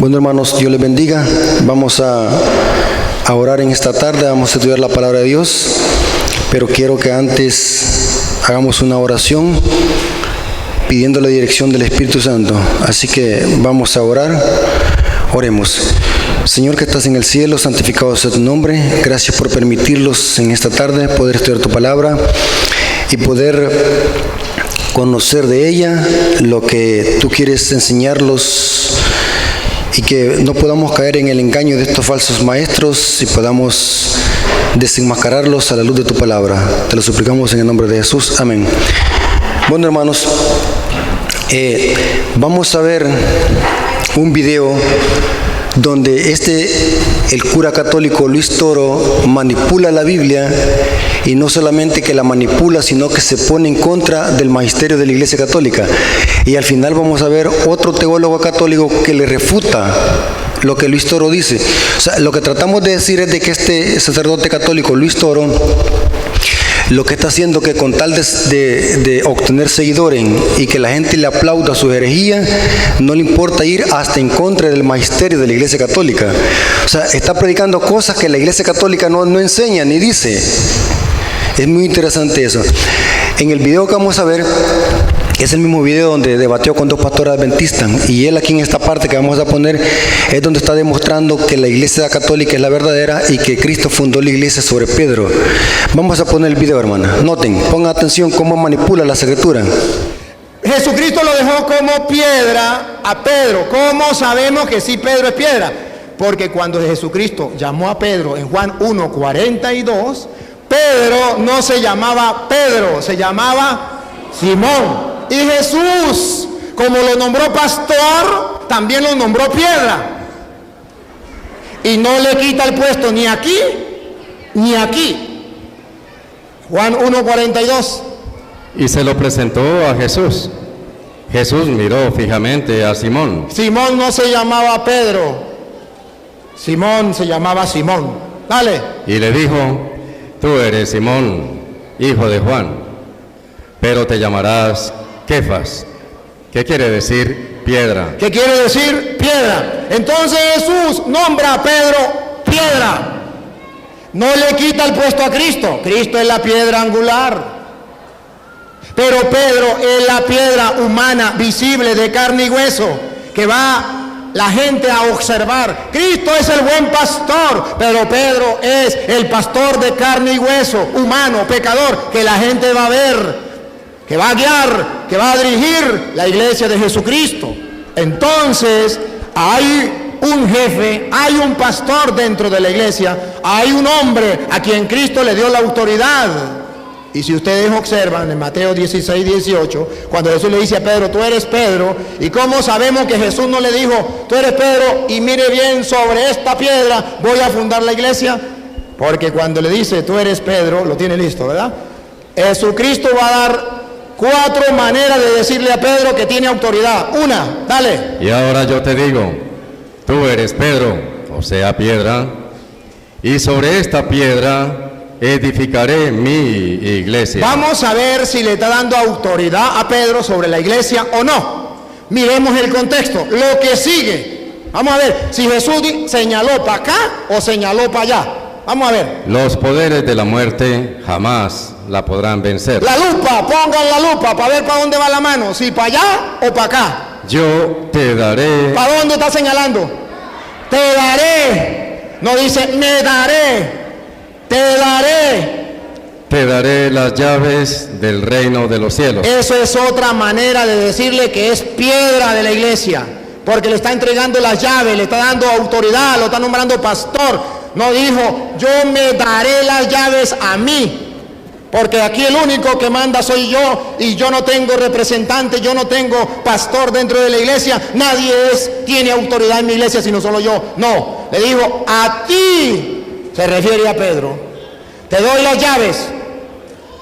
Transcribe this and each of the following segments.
Bueno, hermanos, Dios les bendiga. Vamos a orar en esta tarde, vamos a estudiar la palabra de Dios, pero quiero que antes hagamos una oración pidiendo la dirección del Espíritu Santo. Así que vamos a orar. Oremos. Señor que estás en el cielo, santificado sea tu nombre. Gracias por permitirnos en esta tarde poder estudiar tu palabra y poder conocer de ella lo que tú quieres enseñarlos, y que no podamos caer en el engaño de estos falsos maestros y podamos desenmascararlos a la luz de tu palabra. Te lo suplicamos en el nombre de Jesús. Amén. Bueno, hermanos, vamos a ver un video donde el cura católico Luis Toro manipula la Biblia, y no solamente que la manipula, sino que se pone en contra del magisterio de la Iglesia Católica. Y al final vamos a ver otro teólogo católico que le refuta lo que Luis Toro dice. O sea, lo que tratamos de decir es de que este sacerdote católico Luis Toro lo que está haciendo, que con tal de obtener seguidores y que la gente le aplauda su herejía, no le importa ir hasta en contra del magisterio de la Iglesia Católica. O sea, está predicando cosas que la Iglesia Católica no enseña ni dice. Es muy interesante eso. En el video que vamos a ver, es el mismo video donde debatió con dos pastores adventistas, y él aquí en esta parte que vamos a poner es donde está demostrando que la Iglesia Católica es la verdadera y que Cristo fundó la iglesia sobre Pedro. Vamos a poner el video, hermana. Noten, pongan atención cómo manipula la Escritura. Jesucristo lo dejó como piedra a Pedro. ¿Cómo sabemos que sí Pedro es piedra? Porque cuando Jesucristo llamó a Pedro en Juan 1:42, Pedro no se llamaba Pedro, se llamaba Simón. Y Jesús, como lo nombró pastor, también lo nombró piedra. Y no le quita el puesto ni aquí, ni aquí. Juan 1:42. Y se lo presentó a Jesús. Jesús miró fijamente a Simón. Simón no se llamaba Pedro, Simón se llamaba Simón. Dale. Y le dijo: tú eres Simón, hijo de Juan, pero te llamarás Kefas. ¿Qué quiere decir piedra? ¿Qué quiere decir piedra? Entonces Jesús nombra a Pedro piedra. No le quita el puesto a Cristo. Cristo es la piedra angular. Pero Pedro es la piedra humana, visible, de carne y hueso, que va la gente a observar. Cristo es el buen pastor, pero Pedro es el pastor de carne y hueso, humano, pecador, que la gente va a ver, que va a guiar, que va a dirigir la iglesia de Jesucristo. Entonces, hay un jefe, hay un pastor dentro de la iglesia, hay un hombre a quien Cristo le dio la autoridad. Y si ustedes observan en Mateo 16:18, cuando Jesús le dice a Pedro: tú eres Pedro, ¿y cómo sabemos que Jesús no le dijo: tú eres Pedro y mire bien, sobre esta piedra voy a fundar la iglesia? Porque cuando le dice: tú eres Pedro, lo tiene listo, ¿verdad? Jesucristo va a dar 4 maneras de decirle a Pedro que tiene autoridad. Una, dale. Y ahora yo te digo: tú eres Pedro, o sea, piedra, y sobre esta piedra edificaré mi iglesia. Vamos a ver si le está dando autoridad a Pedro sobre la iglesia o no. Miremos el contexto, lo que sigue. Vamos a ver si Jesús señaló para acá o señaló para allá. Vamos a ver. Los poderes de la muerte jamás la podrán vencer. La lupa, pongan la lupa para ver para dónde va la mano, si para allá o para acá. Yo te daré. ¿Para dónde está señalando? Te daré. No dice me daré. Te daré. Te daré las llaves del reino de los cielos. Eso es otra manera de decirle que es piedra de la iglesia, porque le está entregando las llaves, le está dando autoridad, lo está nombrando pastor. No dijo: yo me daré las llaves a mí, porque aquí el único que manda soy yo, y yo no tengo representante, yo no tengo pastor dentro de la iglesia. Nadie tiene autoridad en mi iglesia sino solo yo. No, le dijo: a ti. Se refiere a Pedro. Te doy las llaves.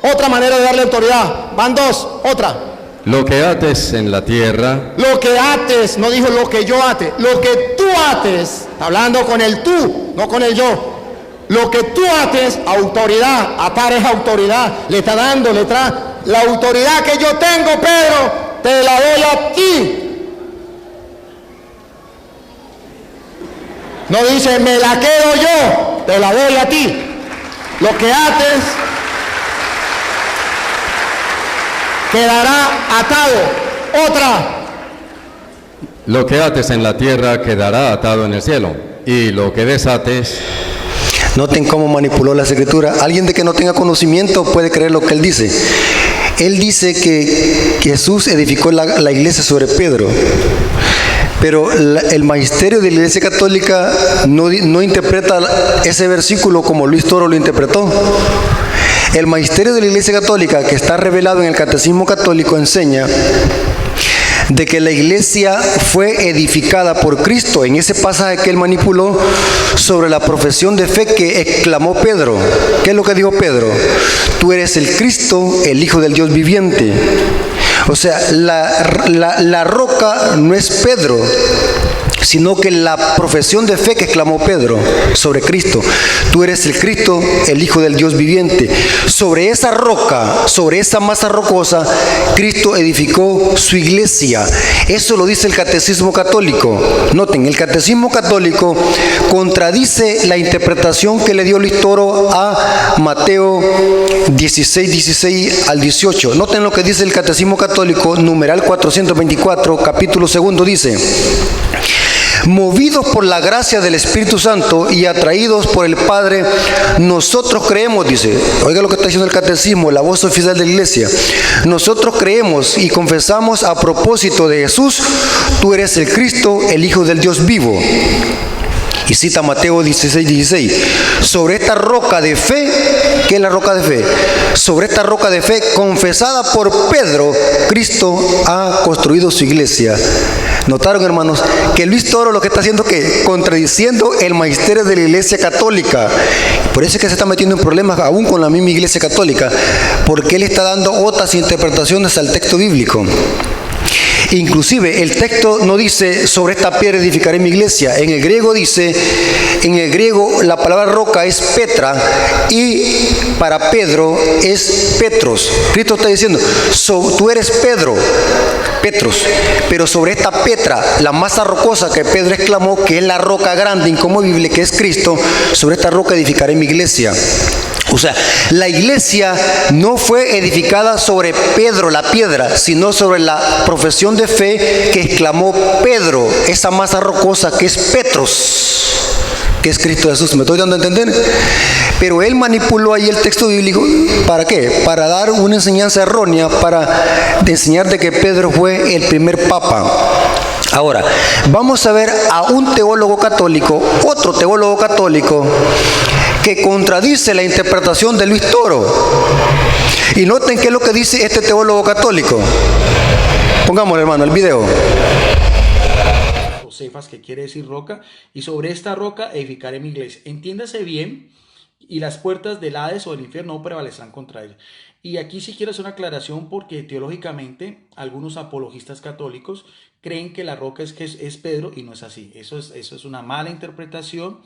Otra manera de darle autoridad. Van 2, otra. Lo que ates en la tierra. Lo que ates, no dijo lo que yo ate. Lo que tú ates, está hablando con el tú, no con el yo. Lo que tú ates, autoridad. Atar es autoridad. Le está dando, le trae la autoridad que yo tengo, Pedro, te la doy a ti. No dice, me la quedo yo, te la doy a ti. Lo que ates quedará atado. Otra. Lo que ates en la tierra quedará atado en el cielo, y lo que desates... Noten cómo manipuló la escritura. Alguien de que no tenga conocimiento puede creer lo que él dice. Él dice que Jesús edificó la iglesia sobre Pedro. Pero el magisterio de la Iglesia Católica no interpreta ese versículo como Luis Toro lo interpretó. El magisterio de la Iglesia Católica, que está revelado en el Catecismo Católico, enseña de que la iglesia fue edificada por Cristo, en ese pasaje que él manipuló sobre la profesión de fe que exclamó Pedro. ¿Qué es lo que dijo Pedro? Tú eres el Cristo, el Hijo del Dios viviente. O sea, la roca no es Pedro, sino que la profesión de fe que exclamó Pedro sobre Cristo. Tú eres el Cristo, el Hijo del Dios viviente. Sobre esa roca, sobre esa masa rocosa, Cristo edificó su iglesia. Eso lo dice el Catecismo Católico. Noten, el Catecismo Católico contradice la interpretación que le dio Luis Toro a Mateo 16 al 18. Noten lo que dice el Catecismo Católico, numeral 424, capítulo 2, dice: movidos por la gracia del Espíritu Santo y atraídos por el Padre, nosotros creemos, dice, oiga lo que está diciendo el Catecismo, la voz oficial de la Iglesia. Nosotros creemos y confesamos a propósito de Jesús, tú eres el Cristo, el Hijo del Dios vivo. Y cita Mateo 16. Sobre esta roca de fe, ¿qué es la roca de fe? Sobre esta roca de fe confesada por Pedro, Cristo ha construido su iglesia. ¿Notaron, hermanos? Que Luis Toro lo que está haciendo, que contradiciendo el magisterio de la Iglesia Católica. Por eso es que se está metiendo en problemas aún con la misma Iglesia Católica, porque él está dando otras interpretaciones al texto bíblico. Inclusive el texto no dice sobre esta piedra edificaré mi iglesia. En el griego dice, en el griego la palabra roca es Petra y para Pedro es Petros. Cristo está diciendo, tú eres Pedro, Petros, pero sobre esta Petra, la masa rocosa que Pedro exclamó, que es la roca grande, inconmovible, que es Cristo, sobre esta roca edificaré mi iglesia. O sea, la iglesia no fue edificada sobre Pedro, la piedra, sino sobre la profesión de fe que exclamó Pedro, esa masa rocosa que es Petros, que es Cristo Jesús. ¿Me estoy dando a entender? Pero él manipuló ahí el texto bíblico. ¿Para qué? Para dar una enseñanza errónea, para enseñar de que Pedro fue el primer papa. Ahora, vamos a ver a un teólogo católico, otro teólogo católico, que contradice la interpretación de Luis Toro. Y noten qué es lo que dice este teólogo católico. Pongámosle, hermano, el video. Josefas, que quiere decir roca, y sobre esta roca edificaré mi iglesia. Entiéndase bien, y las puertas del Hades o del infierno no prevalecerán contra ella. Y aquí sí quiero hacer una aclaración, porque teológicamente algunos apologistas católicos creen que la roca es Pedro, y no es así. Eso es una mala interpretación.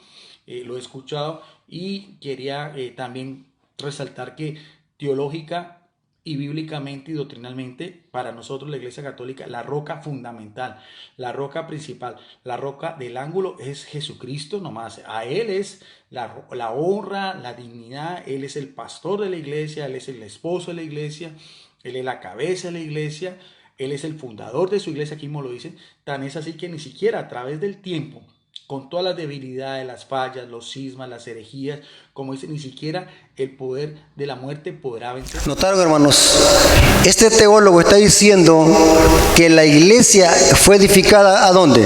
Lo he escuchado y quería también resaltar que teológica y bíblicamente y doctrinalmente, para nosotros la Iglesia Católica, la roca fundamental, la roca principal, la roca del ángulo es Jesucristo nomás. A Él es la honra, la dignidad. Él es el pastor de la iglesia, Él es el esposo de la iglesia, Él es la cabeza de la iglesia, Él es el fundador de su iglesia, aquí mismo lo dicen. Tan es así que ni siquiera a través del tiempo, con todas las debilidades, las fallas, los cismas, las herejías, como dice, ni siquiera el poder de la muerte podrá vencer. ¿Notaron, hermanos? Este teólogo está diciendo que la iglesia fue edificada ¿a dónde?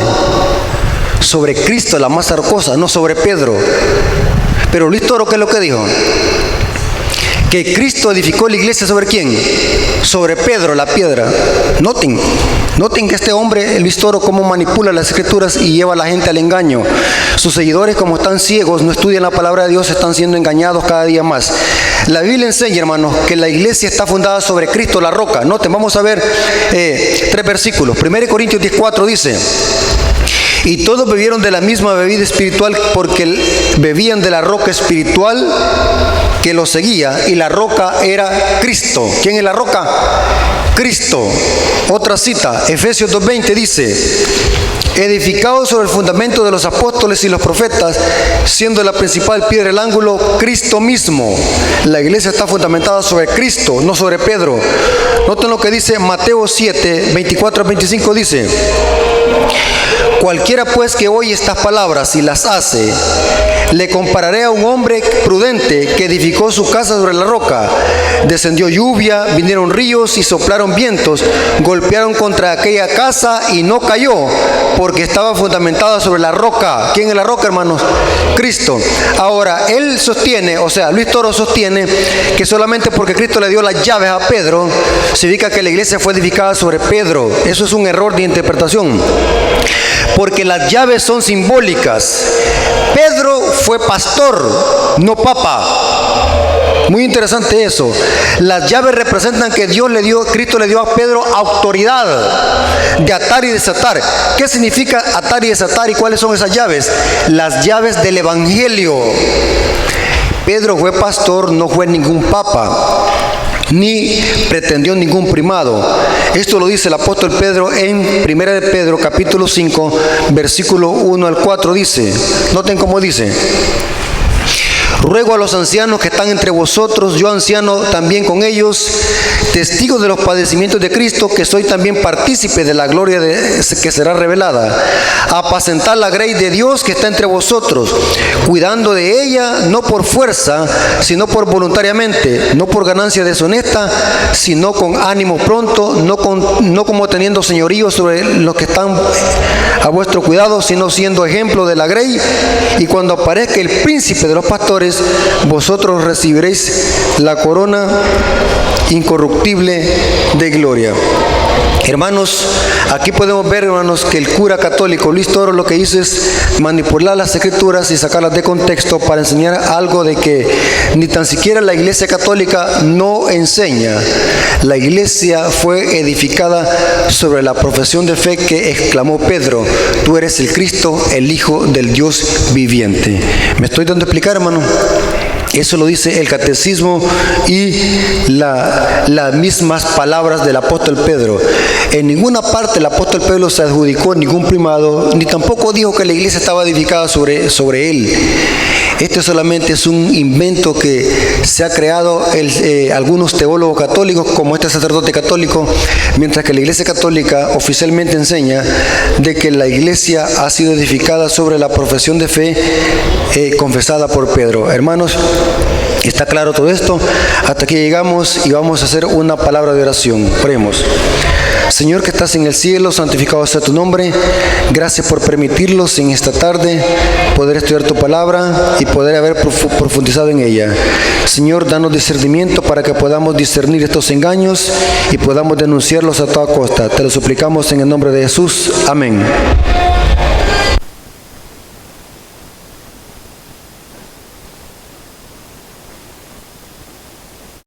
Sobre Cristo, la masa rocosa, no sobre Pedro. Pero Luis Toro, ¿qué es lo que dijo? Que Cristo edificó la iglesia ¿sobre quién? Sobre Pedro, la piedra. Noten que este hombre, Luis Toro, cómo manipula las escrituras y lleva a la gente al engaño. Sus seguidores, como están ciegos, no estudian la palabra de Dios, están siendo engañados cada día más. La Biblia enseña, hermanos, que la iglesia está fundada sobre Cristo, la roca. Noten, vamos a ver 3 versículos. 1 Corintios 10:4 dice: Y todos bebieron de la misma bebida espiritual porque bebían de la roca espiritual que los seguía, y la roca era Cristo. ¿Quién es la roca? Cristo. Otra cita, Efesios 2:20 dice: edificado sobre el fundamento de los apóstoles y los profetas, siendo la principal piedra del ángulo Cristo mismo. La iglesia está fundamentada sobre Cristo, no sobre Pedro. Noten lo que dice Mateo 7, 24-25, dice: cualquiera pues que oye estas palabras y las hace, le compararé a un hombre prudente que edificó su casa sobre la roca. Descendió lluvia, vinieron ríos y soplaron vientos, golpearon contra aquella casa y no cayó, porque estaba fundamentada sobre la roca. ¿Quién es la roca, hermanos? Cristo. Ahora, él sostiene, o sea, Luis Toro sostiene que solamente porque Cristo le dio las llaves a Pedro, significa que la iglesia fue edificada sobre Pedro. Eso es un error de interpretación, porque las llaves son simbólicas. Pedro fue pastor, no papa. Muy interesante eso. Las llaves representan que Cristo le dio a Pedro autoridad de atar y desatar. ¿Qué significa atar y desatar y cuáles son esas llaves? Las llaves del evangelio. Pedro fue pastor, no fue ningún papa, ni pretendió ningún primado. Esto lo dice el apóstol Pedro en 1 de Pedro capítulo 5 versículo 1 al 4. Dice, noten cómo dice: ruego a los ancianos que están entre vosotros, yo anciano también con ellos, testigos de los padecimientos de Cristo, que soy también partícipe de la gloria que será revelada, a apacentar la grey de Dios que está entre vosotros, cuidando de ella no por fuerza, sino por voluntariamente, no por ganancia deshonesta, sino con ánimo pronto, no como teniendo señorío sobre los que están a vuestro cuidado, sino siendo ejemplo de la grey. Y cuando aparezca el príncipe de los pastores, vosotros recibiréis la corona incorruptible de gloria. Hermanos, aquí podemos ver, hermanos, que el cura católico Luis Toro lo que hizo es manipular las escrituras y sacarlas de contexto para enseñar algo de que ni tan siquiera la iglesia católica no enseña. La iglesia fue edificada sobre la profesión de fe que exclamó Pedro: tú eres el Cristo, el Hijo del Dios viviente. ¿Me estoy dando a explicar, hermano? Eso lo dice el catecismo y las mismas palabras del apóstol Pedro. En ninguna parte el apóstol Pedro se adjudicó ningún primado, ni tampoco dijo que la iglesia estaba edificada sobre él. Esto solamente es un invento que se ha creado algunos teólogos católicos, como este sacerdote católico, mientras que la iglesia católica oficialmente enseña de que la iglesia ha sido edificada sobre la profesión de fe confesada por Pedro. Hermanos, ¿está claro todo esto? Hasta aquí llegamos y vamos a hacer una palabra de oración. Oremos. Señor que estás en el cielo, santificado sea tu nombre. Gracias por permitirnos en esta tarde poder estudiar tu palabra y poder haber profundizado en ella. Señor, danos discernimiento para que podamos discernir estos engaños y podamos denunciarlos a toda costa. Te lo suplicamos en el nombre de Jesús. Amén.